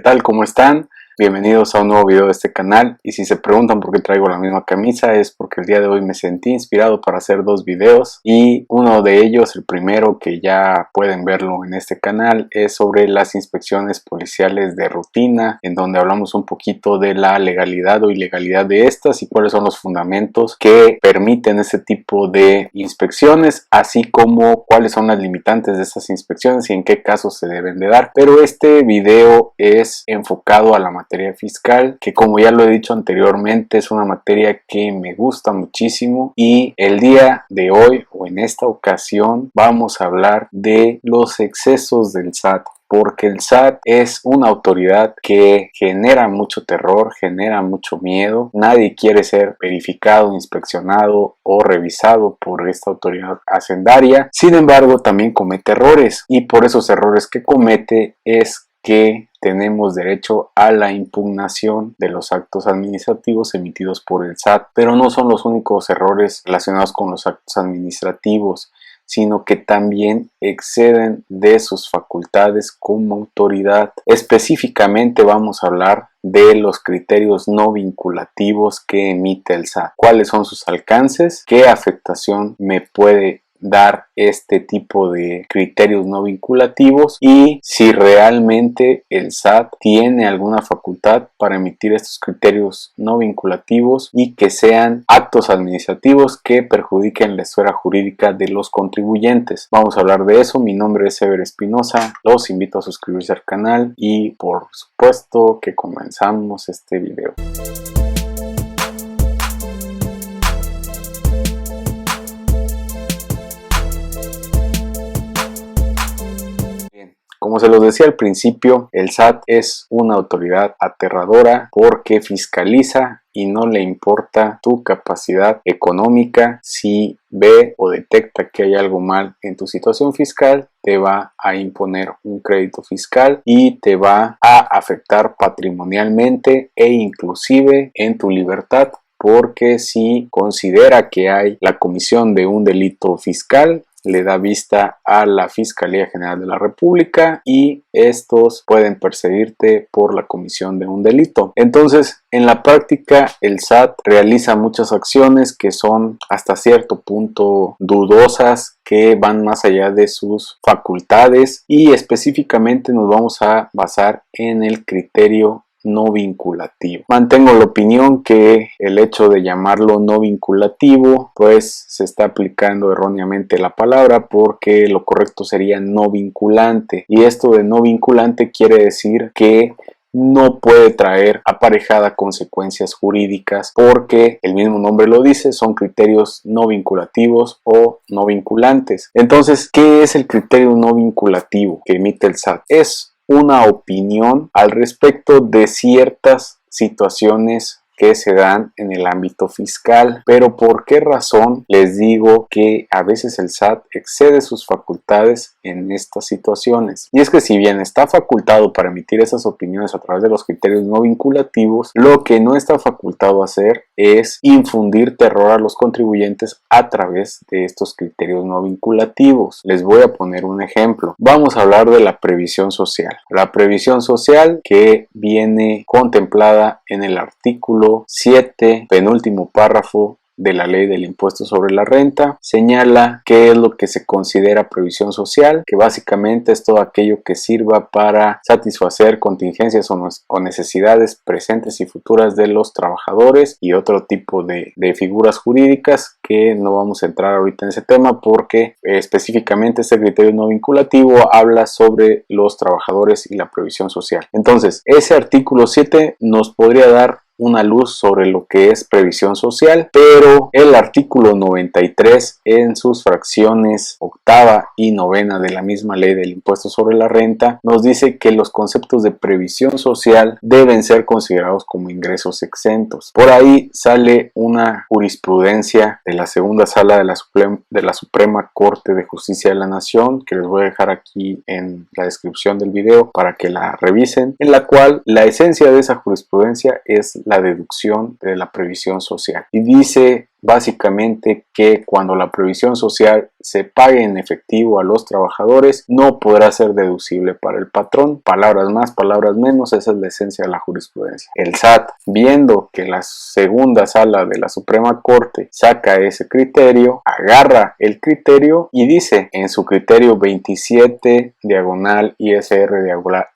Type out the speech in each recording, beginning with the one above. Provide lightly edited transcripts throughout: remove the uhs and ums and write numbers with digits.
tal? ¿Cómo están? Bienvenidos a un nuevo video de este canal, y si se preguntan por qué traigo la misma camisa es porque el día de hoy me sentí inspirado para hacer dos videos, y uno de ellos, el primero que ya pueden verlo en este canal, es sobre las inspecciones policiales de rutina, en donde hablamos un poquito de la legalidad o ilegalidad de estas y cuáles son los fundamentos que permiten este tipo de inspecciones, así como cuáles son las limitantes de estas inspecciones y en qué casos se deben de dar. Pero este video es enfocado a la materia fiscal, que como ya lo he dicho anteriormente es una materia que me gusta muchísimo, y el día de hoy o en esta ocasión vamos a hablar de los excesos del SAT. Porque el SAT es una autoridad que genera mucho terror, genera mucho miedo. Nadie quiere ser verificado, inspeccionado o revisado por esta autoridad hacendaria. Sin embargo, también comete errores, y por esos errores que comete es que tenemos derecho a la impugnación de los actos administrativos emitidos por el SAT. Pero no son los únicos errores relacionados con los actos administrativos, sino que también exceden de sus facultades como autoridad. Específicamente vamos a hablar de los criterios no vinculativos que emite el SAT. ¿Cuáles son sus alcances? ¿Qué afectación me puede dar este tipo de criterios no vinculativos? Y si realmente el SAT tiene alguna facultad para emitir estos criterios no vinculativos y que sean actos administrativos que perjudiquen la esfera jurídica de los contribuyentes. Vamos a hablar de eso. Mi nombre es Ever Espinosa, los invito a suscribirse al canal y por supuesto que comenzamos este video. Como se los decía al principio, el SAT es una autoridad aterradora porque fiscaliza y no le importa tu capacidad económica. Si ve o detecta que hay algo mal en tu situación fiscal, te va a imponer un crédito fiscal y te va a afectar patrimonialmente e inclusive en tu libertad, porque si considera que hay la comisión de un delito fiscal, le da vista a la Fiscalía General de la República y estos pueden perseguirte por la comisión de un delito. Entonces, en la práctica, el SAT realiza muchas acciones que son hasta cierto punto dudosas, que van más allá de sus facultades, y específicamente nos vamos a basar en el criterio no vinculativo. Mantengo la opinión que el hecho de llamarlo no vinculativo pues se está aplicando erróneamente la palabra, porque lo correcto sería no vinculante, y esto de no vinculante quiere decir que no puede traer aparejada consecuencias jurídicas, porque el mismo nombre lo dice, son criterios no vinculativos o no vinculantes. Entonces, ¿qué es el criterio no vinculativo que emite el SAT? Es una opinión al respecto de ciertas situaciones que se dan en el ámbito fiscal. Pero ¿por qué razón les digo que a veces el SAT excede sus facultades en estas situaciones? Y es que si bien está facultado para emitir esas opiniones a través de los criterios no vinculativos, lo que no está facultado a hacer es infundir terror a los contribuyentes a través de estos criterios no vinculativos. Les voy a poner un ejemplo. Vamos a hablar de la previsión social. La previsión social, que viene contemplada en el artículo 7, penúltimo párrafo de la ley del impuesto sobre la renta, señala qué es lo que se considera previsión social, que básicamente es todo aquello que sirva para satisfacer contingencias o necesidades presentes y futuras de los trabajadores, y otro tipo de figuras jurídicas que no vamos a entrar ahorita en ese tema, porque específicamente este criterio no vinculativo habla sobre los trabajadores y la previsión social. Entonces, ese artículo 7 nos podría dar una luz sobre lo que es previsión social, pero el artículo 93 en sus fracciones octava y novena de la misma ley del impuesto sobre la renta nos dice que los conceptos de previsión social deben ser considerados como ingresos exentos. Por ahí sale una jurisprudencia de la segunda sala de la Suprema Corte de Justicia de la Nación, que les voy a dejar aquí en la descripción del video para que la revisen, en la cual la esencia de esa jurisprudencia es la deducción de la previsión social, y dice básicamente que cuando la previsión social se pague en efectivo a los trabajadores no podrá ser deducible para el patrón. Palabras más, palabras menos, esa es la esencia de la jurisprudencia. El SAT, viendo que la segunda sala de la Suprema Corte saca ese criterio, agarra el criterio y dice en su criterio 27 diagonal ISR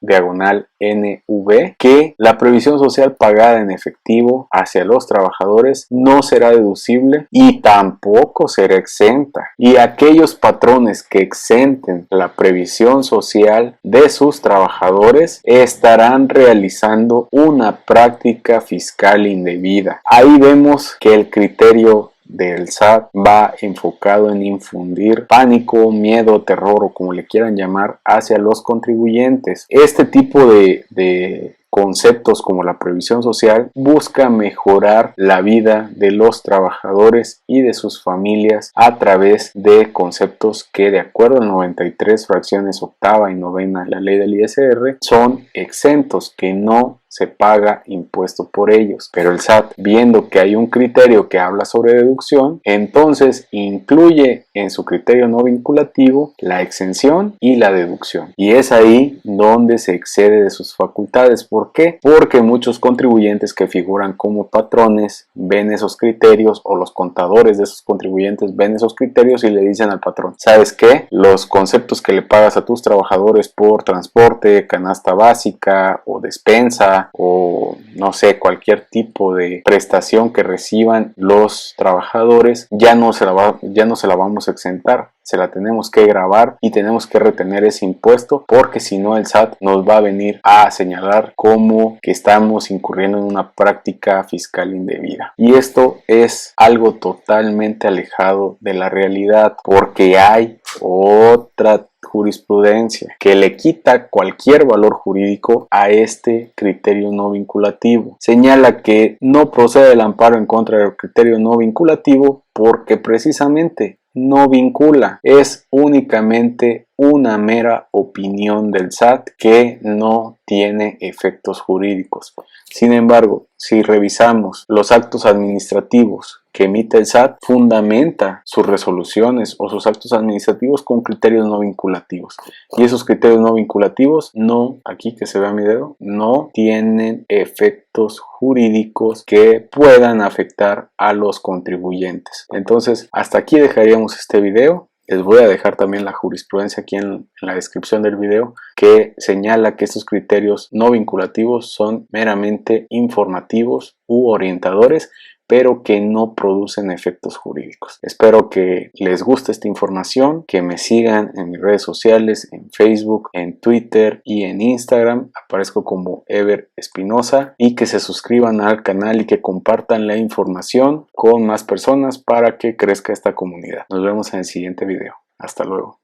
diagonal NV que la previsión social pagada en efectivo hacia los trabajadores no será deducible y tampoco será exenta, y aquellos patrones que exenten la previsión social de sus trabajadores estarán realizando una práctica fiscal indebida. Ahí vemos que el criterio del SAT va enfocado en infundir pánico, miedo, terror o como le quieran llamar hacia los contribuyentes. Este tipo de conceptos como la previsión social busca mejorar la vida de los trabajadores y de sus familias a través de conceptos que, de acuerdo al 93 fracciones octava y novena de la ley del ISR, son exentos, que no se paga impuesto por ellos. Pero el SAT, viendo que hay un criterio que habla sobre deducción, entonces incluye en su criterio no vinculativo la exención y la deducción. Y es ahí donde se excede de sus facultades. ¿Por qué? Porque muchos contribuyentes que figuran como patrones ven esos criterios, o los contadores de esos contribuyentes ven esos criterios y le dicen al patrón: ¿sabes qué? Los conceptos que le pagas a tus trabajadores por transporte, canasta básica o despensa, o no sé, cualquier tipo de prestación que reciban los trabajadores, ya no se la vamos a exentar, se la tenemos que gravar y tenemos que retener ese impuesto, porque si no el SAT nos va a venir a señalar como que estamos incurriendo en una práctica fiscal indebida. Y esto es algo totalmente alejado de la realidad, porque hay otra jurisprudencia que le quita cualquier valor jurídico a este criterio no vinculativo. Señala que no procede el amparo en contra del criterio no vinculativo porque precisamente no vincula, es únicamente una mera opinión del SAT que no tiene efectos jurídicos. Sin embargo, si revisamos los actos administrativos que emite el SAT, fundamenta sus resoluciones o sus actos administrativos con criterios no vinculativos. Y esos criterios no vinculativos no, aquí que se vea mi dedo, no tienen efectos jurídicos que puedan afectar a los contribuyentes. Entonces, hasta aquí dejaríamos este video. Les voy a dejar también la jurisprudencia aquí en la descripción del video, que señala que estos criterios no vinculativos son meramente informativos u orientadores, pero que no producen efectos jurídicos. Espero que les guste esta información, que me sigan en mis redes sociales, en Facebook, en Twitter y en Instagram. Aparezco como Ever Espinosa, y que se suscriban al canal y que compartan la información con más personas para que crezca esta comunidad. Nos vemos en el siguiente video. Hasta luego.